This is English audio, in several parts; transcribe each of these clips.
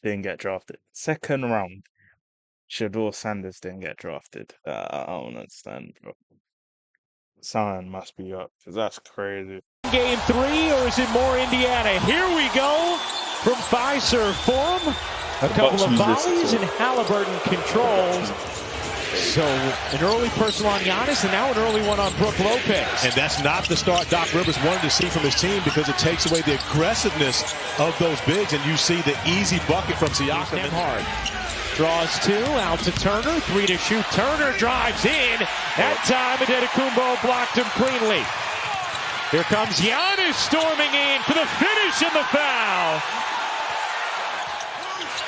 didn't get drafted. Second round, Shador Sanders didn't get drafted. I don't understand, bro. Something must be up, because that's crazy. Game 3, or is it more Indiana? Here we go from PACERS Forum. A couple of volleys and Halliburton controls. So an early personal on Giannis and now an early one on Brook Lopez. And that's not the start Doc Rivers wanted to see from his team, because it takes away the aggressiveness of those bigs, and you see the easy bucket from Siakam. Hard. Draws 2, out to Turner, 3 to shoot. Turner drives in. That time Antetokounmpo blocked him cleanly. Here comes Giannis storming in for the finish and the foul.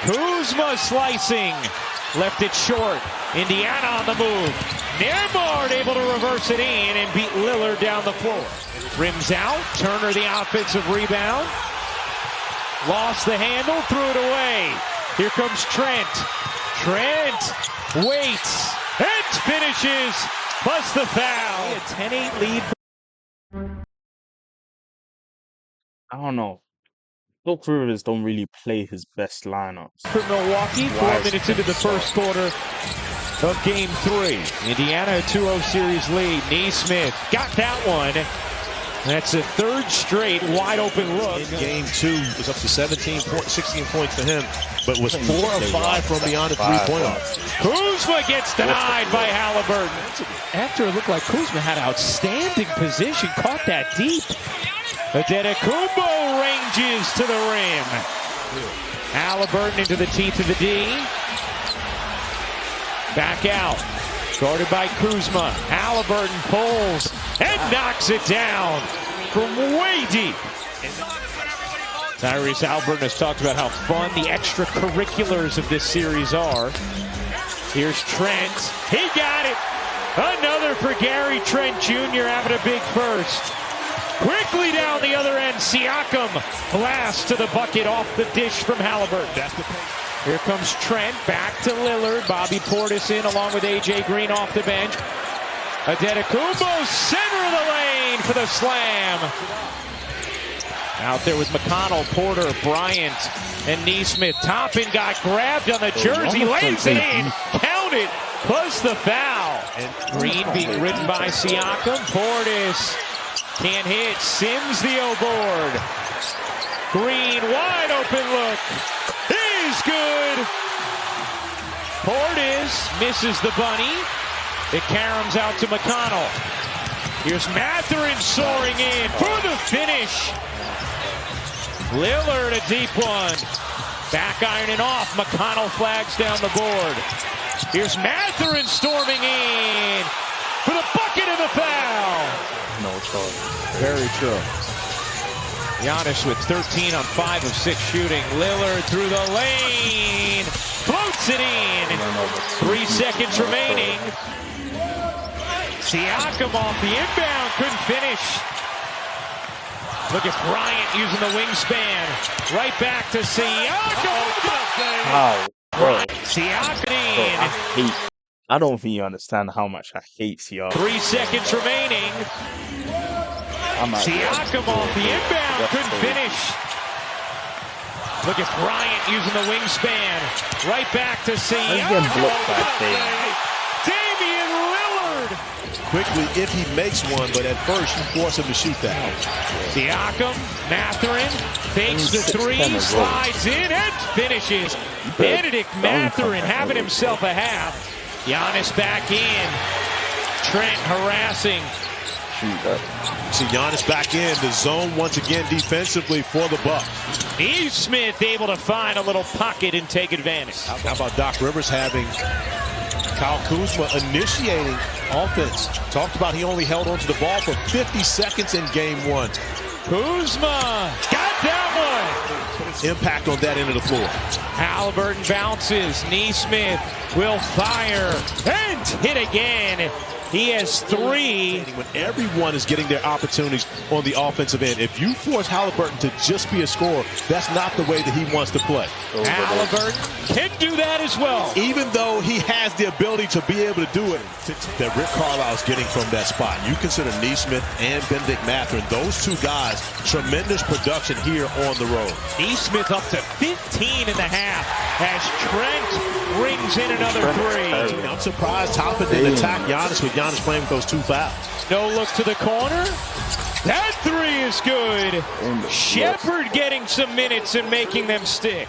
Kuzma slicing, left it short. Indiana on the move. Nembhard able to reverse it in and beat Lillard down the floor. Rims out, Turner the offensive rebound. Lost the handle, threw it away. Here comes Trent. Trent waits and finishes, plus the foul. A 10-8 lead. I don't know. Doc Rivers don't really play his best lineups. For Milwaukee, 4 minutes into the first quarter of Game 3. Indiana a 2-0 series lead. Nesmith got that one. That's a third straight wide open look. In Game 2, it was up to 16 points for him, but was 4 of 5 from beyond the three-point arc. Kuzma gets denied by Halliburton. After it looked like Kuzma had outstanding position, caught that deep. Antetokounmpo ranges to the rim. Halliburton into the teeth of the D. Back out. Guarded by Kuzma. Halliburton pulls and knocks it down from way deep. Tyrese Halliburton has talked about how fun the extracurriculars of this series are. Here's Trent. He got it. Another for Gary Trent Jr. having a big first. Quickly down the other end, Siakam blast to the bucket off the dish from Halliburton. Here comes Trent, back to Lillard. Bobby Portis in along with A.J. Green off the bench. Antetokounmpo, center of the lane for the slam. Out there with McConnell, Porter, Bryant, and Nesmith. Toppin got grabbed on the jersey, lays it in, count it, plus the foul. And Green being ridden by Siakam. Portis can't hit, Sims the O-board. Green, wide open look. Is good. Portis misses the bunny. It caroms out to McConnell. Here's Mathurin soaring in for the finish. Lillard a deep one. Back ironing off. McConnell flags down the board. Here's Mathurin storming in for the bucket and the foul. No choice. Very true. Giannis with 13 on 5 of 6 shooting. Lillard through the lane. Floats it in. 3 seconds remaining. Siakam off the inbound. Couldn't finish. Look at Bryant using the wingspan. Right back to Siakam. Wow, bro. Siakam. I don't think you understand how much I hate Siakam. 3 seconds remaining. Siakam off the inbound, couldn't finish. Look at Bryant using the wingspan. Right back to Siakam. Damian Lillard. Quickly, if he makes one, but at first you force him to shoot that. Siakam, Mathurin, fakes the three, slides in and finishes. Benedict Mathurin having himself a half. Giannis back in. Trent harassing. See Giannis back in the zone once again defensively for the Bucks. Nesmith able to find a little pocket and take advantage. How about Doc Rivers having Kyle Kuzma initiating offense? Talked about he only held onto the ball for 50 seconds in Game 1. Kuzma got that one. Impact on that end of the floor. Halliburton bounces. Nesmith will fire and hit again. He has 3. When everyone is getting their opportunities on the offensive end, if you force Halliburton to just be a scorer, that's not the way that he wants to play. Halliburton can do that as well. Even though he has the ability to be able to do it, that Rick Carlisle is getting from that spot. You consider Neesmith and Benedict Mathurin, those two guys, tremendous production here on the road. Neesmith up to 15 and a half as Trent brings in another 3. I'm surprised Toppin didn't attack Giannis with Giannis playing with those 2 fouls. No look to the corner. That 3 is good. Shepard getting some minutes and making them stick.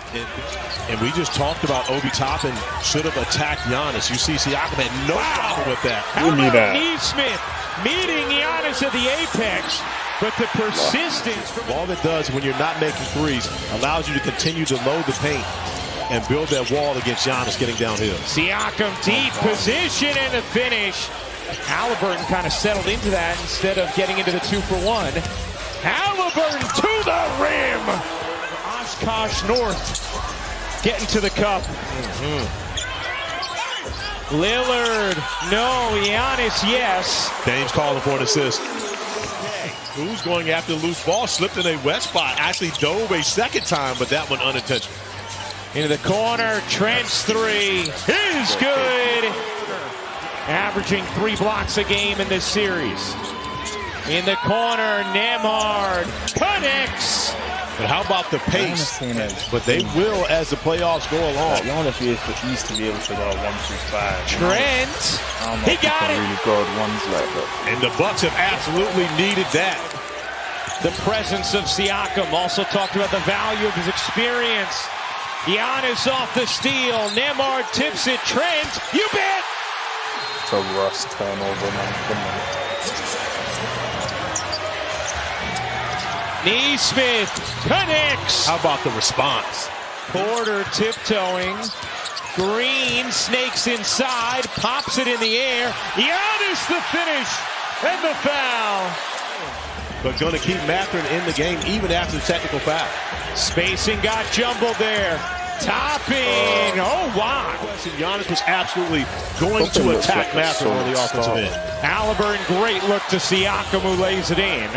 And we just talked about Obi Toppin should have attacked Giannis. You see Siakam had no problem with that. How about Neesmith meeting Giannis at the apex? But the persistence. All it does when you're not making threes allows you to continue to load the paint and build that wall against Giannis getting downhill. Siakam deep position and the finish. Halliburton kind of settled into that instead of getting into the 2-for-1. Halliburton to the rim. Oshkosh North getting to the cup. Lillard, no. Giannis, yes. Dame's calling for an assist. Who's going after the loose ball? Slipped in a wet spot. Actually dove a second time, but that one unintentional. Into the corner, Trent's 3 is good. Averaging 3 blocks a game in this series. In the corner, Nembhard connects. But how about the pace? But they will as the playoffs go along. Giannis used to be able to go 1-2-5. Trent, he got it. Really good ones like that. And the Bucks have absolutely needed that. The presence of Siakam, also talked about the value of his experience. Giannis off the steal. Nembhard tips it. Trent, you bet. It's a Russ turnover, man. Neesmith connects. How about the response? Porter tiptoeing. Green snakes inside, pops it in the air. Giannis the finish and the foul. But going to keep Mathurin in the game even after the technical foul. Spacing got jumbled there. Topping. Oh, wow. Giannis was absolutely going to attack Mathurin on the offensive end. Halliburton, great look to Siakam, who lays it in.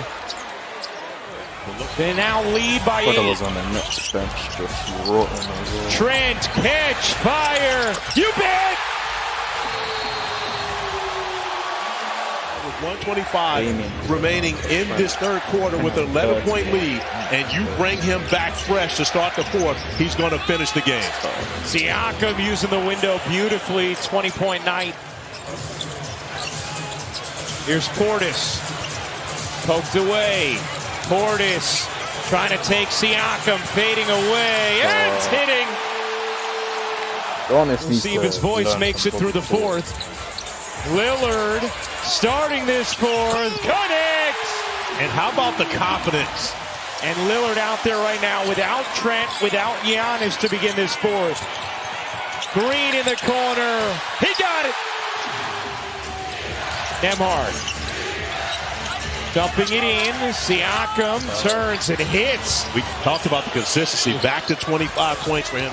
They now lead by 8. Was on the next bench, just rotten as well. Trent, catch, fire. You bet. With 125 remaining in this third quarter with an 11-point lead, and you bring him back fresh to start the fourth, he's going to finish the game. Siakam using the window beautifully, 20-point night. Here's Portis, poked away. Portis trying to take Siakam, fading away, and hitting. We'll see if his voice makes it through the fourth. Lillard starting this fourth, connects! And how about the confidence? And Lillard out there right now without Trent, without Giannis to begin this fourth. Green in the corner, he got it! Nembhard. Dumping it in, Siakam turns and hits. We talked about the consistency, back to 25 points for him.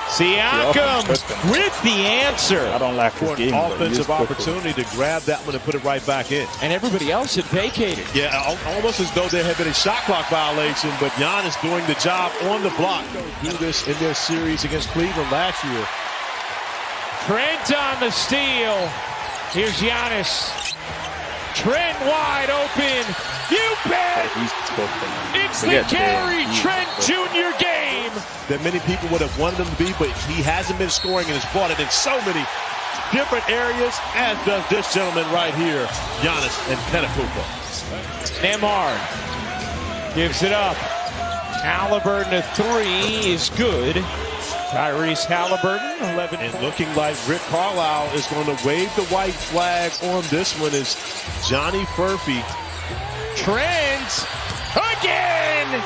Siakam with the answer. I don't like his game. Offensive opportunity to grab that one and put it right back in. And everybody else had vacated. Yeah, almost as though there had been a shot clock violation, but Giannis doing the job on the block. Do this in their series against Cleveland last year. Trent on the steal. Here's Giannis. Trent wide open. You bet. It's the Gary Trent Jr. game. That many people would have wanted him to be, but he hasn't been scoring and has brought it in so many different areas, as does this gentleman right here, Giannis Antetokounmpo. Nembhard gives it up. Halliburton a 3 is good. Tyrese Halliburton, 11. And looking like Rick Carlisle is going to wave the white flag on this one is Johnny Furphy. Trent again!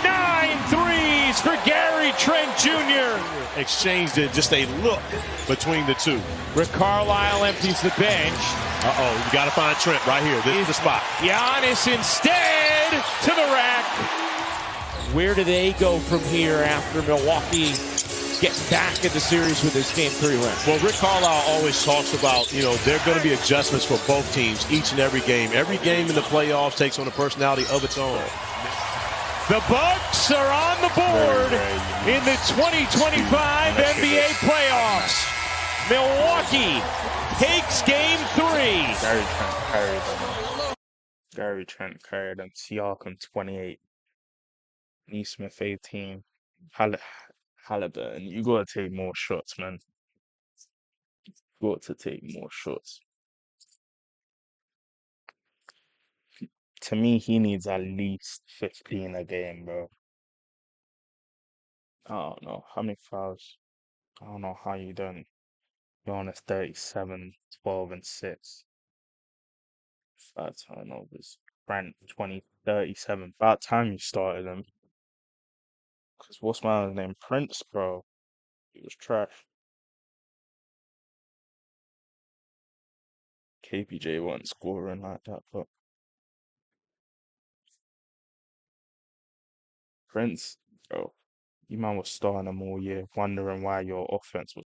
9 threes for Gary Trent Jr. Exchanged it, just a look between the two. Rick Carlisle empties the bench. Uh-oh, you got to find Trent right here. This is the spot. Giannis instead to the rack. Where do they go from here after Milwaukee gets back in the series with this Game 3 win? Well, Rick Carlisle always talks about, there are going to be adjustments for both teams each and every game. Every game in the playoffs takes on a personality of its own. The Bucks are on the board in the 2025 NBA playoffs. Milwaukee takes Game 3. Gary Trent carried them. Siakam 28. Neesmith 18. Halliburton. You gotta take more shots, man. Got to take more shots. To me, he needs at least 15 a game, bro. I don't know. How many fouls? I don't know how you done. Giannis 37, 12, and 6. 5 turnovers. Brent 20, 37. About time you started him. Because what's my other name? Prince, bro. He was trash. KPJ wasn't scoring like that, but Prince, bro, you man was starting him all year, wondering why your offense was